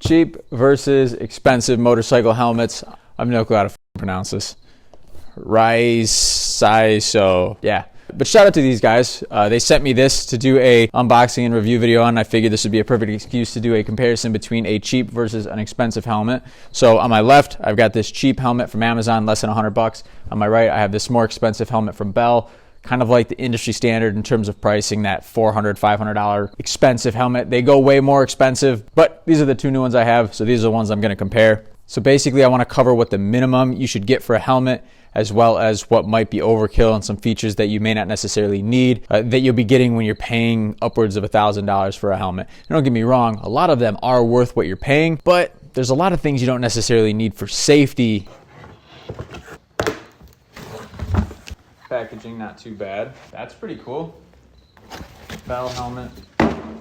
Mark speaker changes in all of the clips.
Speaker 1: Cheap versus expensive motorcycle helmets. I have no clue how to pronounce this. So yeah. But shout out to these guys. They sent me this to do a unboxing and review video on. I figured this would be a perfect excuse to do a comparison between a cheap versus an expensive helmet. So on my left, I've got this cheap helmet from Amazon, less than $100. On my right, I have this more expensive helmet from Bell, kind of like the industry standard in terms of pricing, that $400, $500 expensive helmet. They go way more expensive, but these are the two new ones I have, so these are the ones I'm going to compare. So basically, I want to cover what the minimum you should get for a helmet, as well as what might be overkill and some features that you may not necessarily need that you'll be getting when you're paying upwards of $1,000 for a helmet. And don't get me wrong, a lot of them are worth what you're paying, but there's a lot of things you don't necessarily need for safety. Packaging, not too bad. That's pretty cool. Bell helmet.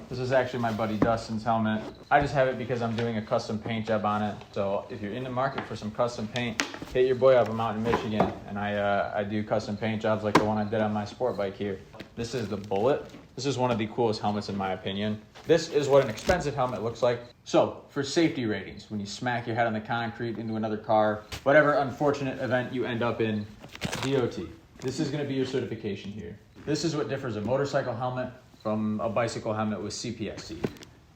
Speaker 1: This is actually my buddy Dustin's helmet. I just have it because I'm doing a custom paint job on it. So if you're in the market for some custom paint, hit your boy up. I'm out in Michigan, and I do custom paint jobs like the one I did on my sport bike here. This is the Bullet. This is one of the coolest helmets in my opinion. This is what an expensive helmet looks like. So for safety ratings, when you smack your head on the concrete into another car, whatever unfortunate event you end up in, DOT. This is going to be your certification here. This is what differs a motorcycle helmet from a bicycle helmet with CPSC.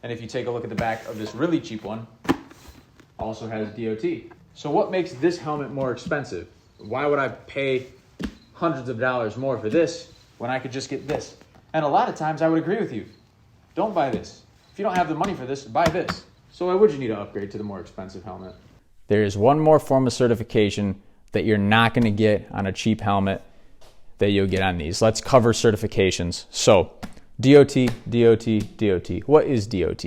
Speaker 1: And if you take a look at the back of this really cheap one, also has DOT. So what makes this helmet more expensive? Why would I pay hundreds of dollars more for this when I could just get this? And a lot of times I would agree with you. Don't buy this. If you don't have the money for this, buy this. So why would you need to upgrade to the more expensive helmet? There is one more form of certification that you're not going to get on a cheap helmet that you'll get on these. Let's cover certifications. So DOT. What is DOT?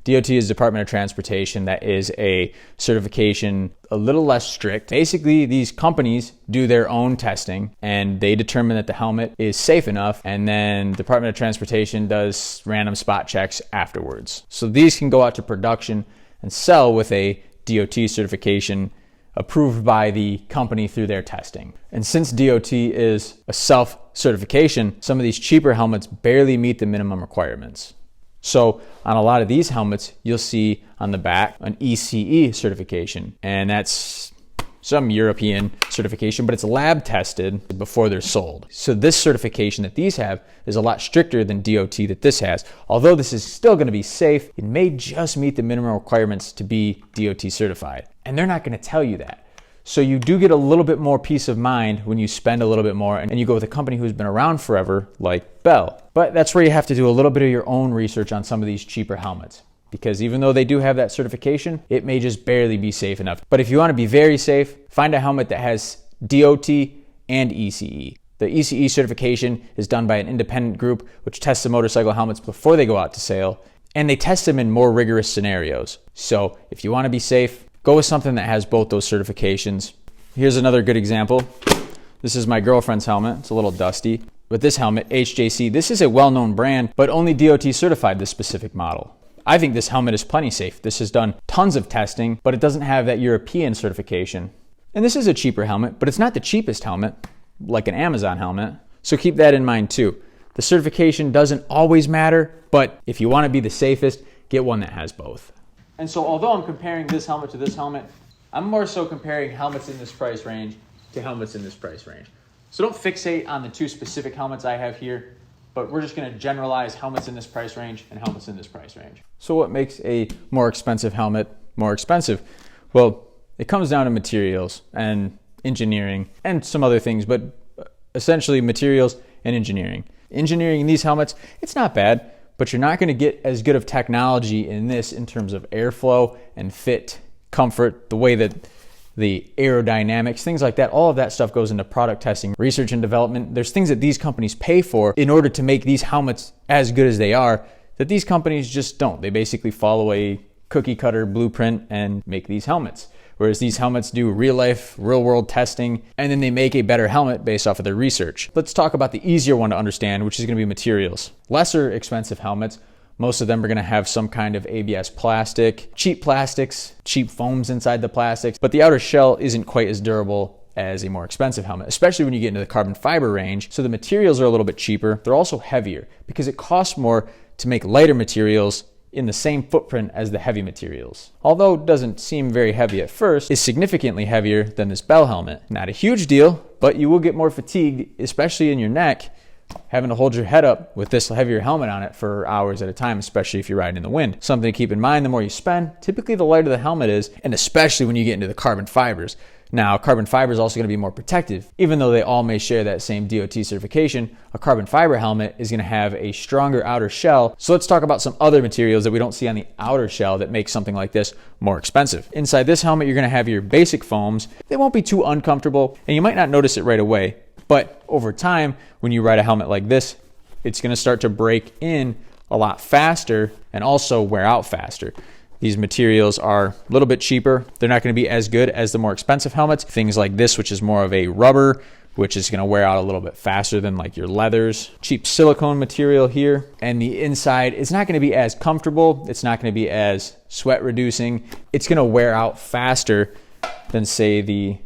Speaker 1: DOT is Department of Transportation. That is a certification a little less strict. Basically, these companies do their own testing and they determine that the helmet is safe enough, and then Department of Transportation does random spot checks afterwards. So these can go out to production and sell with a DOT certification approved by the company through their testing. And since DOT is a self-certification, some of these cheaper helmets barely meet the minimum requirements. So on a lot of these helmets, you'll see on the back an ECE certification, and that's some European certification, but it's lab tested before they're sold. So this certification that these have is a lot stricter than DOT that this has. Although this is still going to be safe, it may just meet the minimum requirements to be DOT certified. And they're not going to tell you that. So you do get a little bit more peace of mind when you spend a little bit more and you go with a company who's been around forever like Bell. But that's where you have to do a little bit of your own research on some of these cheaper helmets, because even though they do have that certification, it may just barely be safe enough. But if you want to be very safe, find a helmet that has DOT and ECE. The ECE certification is done by an independent group which tests the motorcycle helmets before they go out to sale, and they test them in more rigorous scenarios. So if you want to be safe, go with something that has both those certifications. Here's another good example. This is my girlfriend's helmet. It's a little dusty. But this helmet, HJC, this is a well-known brand, but only DOT certified this specific model. I think this helmet is plenty safe. This has done tons of testing, but it doesn't have that European certification. And this is a cheaper helmet, but it's not the cheapest helmet, like an Amazon helmet. So keep that in mind too. The certification doesn't always matter, but if you want to be the safest, get one that has both. And so although I'm comparing this helmet to this helmet, I'm more so comparing helmets in this price range to helmets in this price range. So don't fixate on the two specific helmets I have here, but we're just going to generalize helmets in this price range and helmets in this price range. So what makes a more expensive helmet more expensive? Well, it comes down to materials and engineering and some other things, but essentially materials and engineering. Engineering in these helmets, it's not bad, but you're not going to get as good of technology in this in terms of airflow and fit, comfort, the way that the aerodynamics, things like that, all of that stuff goes into product testing, research and development. There's things that these companies pay for in order to make these helmets as good as they are that these companies just don't. They basically follow a cookie cutter blueprint and make these helmets. Whereas these helmets do real life, real world testing, and then they make a better helmet based off of their research. Let's talk about the easier one to understand, which is going to be materials. Lesser expensive helmets, most of them are going to have some kind of ABS plastic, cheap plastics, cheap foams inside the plastics, but the outer shell isn't quite as durable as a more expensive helmet, especially when you get into the carbon fiber range. So the materials are a little bit cheaper. They're also heavier because it costs more to make lighter materials in the same footprint as the heavy materials. Although it doesn't seem very heavy at first, is significantly heavier than this Bell helmet. Not a huge deal, but you will get more fatigued, especially in your neck, having to hold your head up with this heavier helmet on it for hours at a time, especially if you're riding in the wind. Something to keep in mind, the more you spend, typically the lighter the helmet is, and especially when you get into the carbon fibers. Now, carbon fiber is also going to be more protective. Even though they all may share that same DOT certification, a carbon fiber helmet is going to have a stronger outer shell. So let's talk about some other materials that we don't see on the outer shell that make something like this more expensive. Inside this helmet, you're going to have your basic foams. They won't be too uncomfortable, and you might not notice it right away. But over time, when you ride a helmet like this, it's going to start to break in a lot faster and also wear out faster. These materials are a little bit cheaper. They're not going to be as good as the more expensive helmets. Things like this, which is more of a rubber, which is going to wear out a little bit faster than like your leathers. Cheap silicone material here. And the inside is not going to be as comfortable. It's not going to be as sweat reducing. It's going to wear out faster than, say, the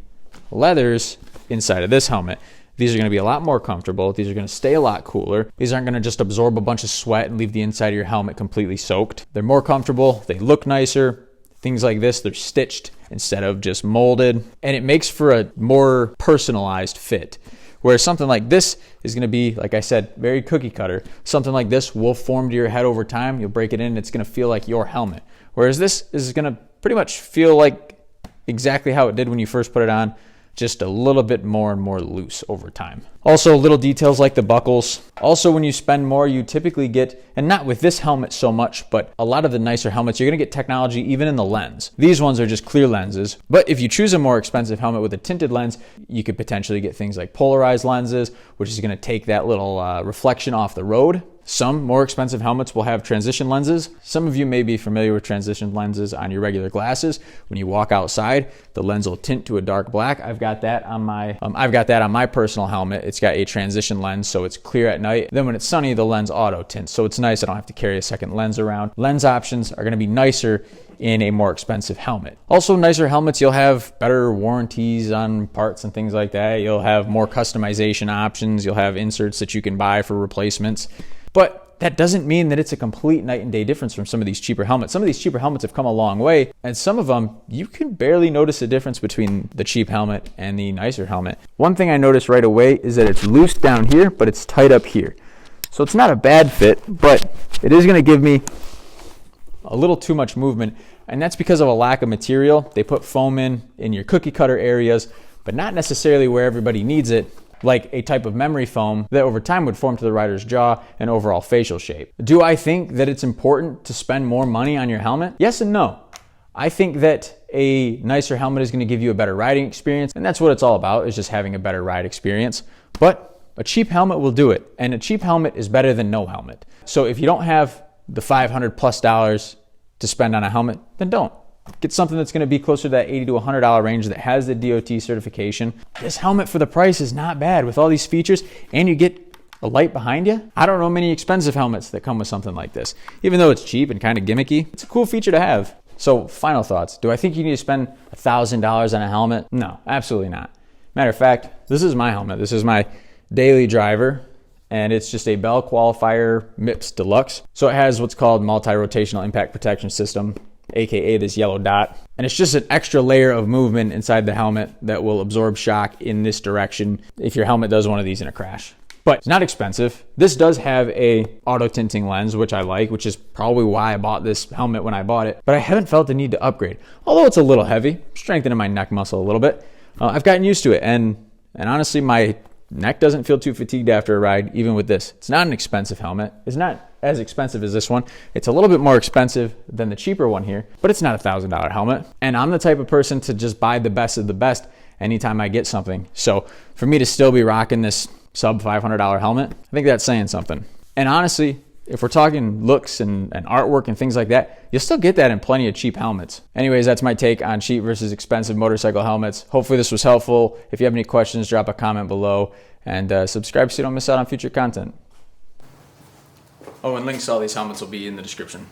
Speaker 1: leathers inside of this helmet. These are going to be a lot more comfortable. These are going to stay a lot cooler. These aren't going to just absorb a bunch of sweat and leave the inside of your helmet completely soaked. They're more comfortable. They look nicer. Things like this, they're stitched instead of just molded. And it makes for a more personalized fit. Whereas something like this is going to be, like I said, very cookie cutter. Something like this will form to your head over time. You'll break it in and it's going to feel like your helmet. Whereas this is going to pretty much feel like exactly how it did when you first put it on, just a little bit more and more loose over time. Also, little details like the buckles. Also, when you spend more, you typically get, and not with this helmet so much, but a lot of the nicer helmets, you're gonna get technology even in the lens. These ones are just clear lenses, but if you choose a more expensive helmet with a tinted lens, you could potentially get things like polarized lenses, which is gonna take that little reflection off the road. Some more expensive helmets will have transition lenses. Some of you may be familiar with transition lenses on your regular glasses. When you walk outside, the lens will tint to a dark black. I've got that on my personal helmet. It's got a transition lens, so it's clear at night. Then when it's sunny, the lens auto tints, so it's nice. I don't have to carry a second lens around. Lens options are going to be nicer in a more expensive helmet. Also, nicer helmets, you'll have better warranties on parts and things like that. You'll have more customization options. You'll have inserts that you can buy for replacements. But that doesn't mean that it's a complete night and day difference from some of these cheaper helmets. Some of these cheaper helmets have come a long way, and some of them, you can barely notice a difference between the cheap helmet and the nicer helmet. One thing I noticed right away is that it's loose down here, but it's tight up here. So it's not a bad fit, but it is gonna give me a little too much movement, and that's because of a lack of material. They put foam in your cookie cutter areas, but not necessarily where everybody needs it, like a type of memory foam that over time would form to the rider's jaw and overall facial shape. Do I think that it's important to spend more money on your helmet? Yes and no. I think that a nicer helmet is going to give you a better riding experience, and that's what it's all about, is just having a better ride experience. But a cheap helmet will do it, and a cheap helmet is better than no helmet. So if you don't have the $500+ to spend on a helmet, then don't. Get something that's going to be closer to that $80 to $100 range that has the DOT certification. This helmet for the price is not bad with all these features, and you get a light behind you. I don't know many expensive helmets that come with something like this. Even though it's cheap and kind of gimmicky, it's a cool feature to have. So final thoughts. Do I think you need to spend $1,000 on a helmet? No, absolutely not. Matter of fact, this is my helmet. This is my daily driver, and it's just a Bell Qualifier MIPS Deluxe. So it has what's called multi-rotational impact protection system, aka this yellow dot, and it's just an extra layer of movement inside the helmet that will absorb shock in this direction if your helmet does one of these in a crash. But it's not expensive. This does have a auto tinting lens, which I like, which is probably why I bought this helmet when I bought it, but I haven't felt the need to upgrade. Although it's a little heavy, strengthening my neck muscle a little bit. I've gotten used to it, and honestly, my neck doesn't feel too fatigued after a ride, even with this. It's not an expensive helmet. It's not as expensive as this one. It's a little bit more expensive than the cheaper one here, but it's not a $1,000 helmet. And I'm the type of person to just buy the best of the best anytime I get something. So for me to still be rocking this sub $500 helmet, I think that's saying something. And honestly, if we're talking looks and artwork and things like that, you'll still get that in plenty of cheap helmets. Anyways, that's my take on cheap versus expensive motorcycle helmets. Hopefully this was helpful. If you have any questions, drop a comment below, and subscribe so you don't miss out on future content. Oh, and links to all these helmets will be in the description.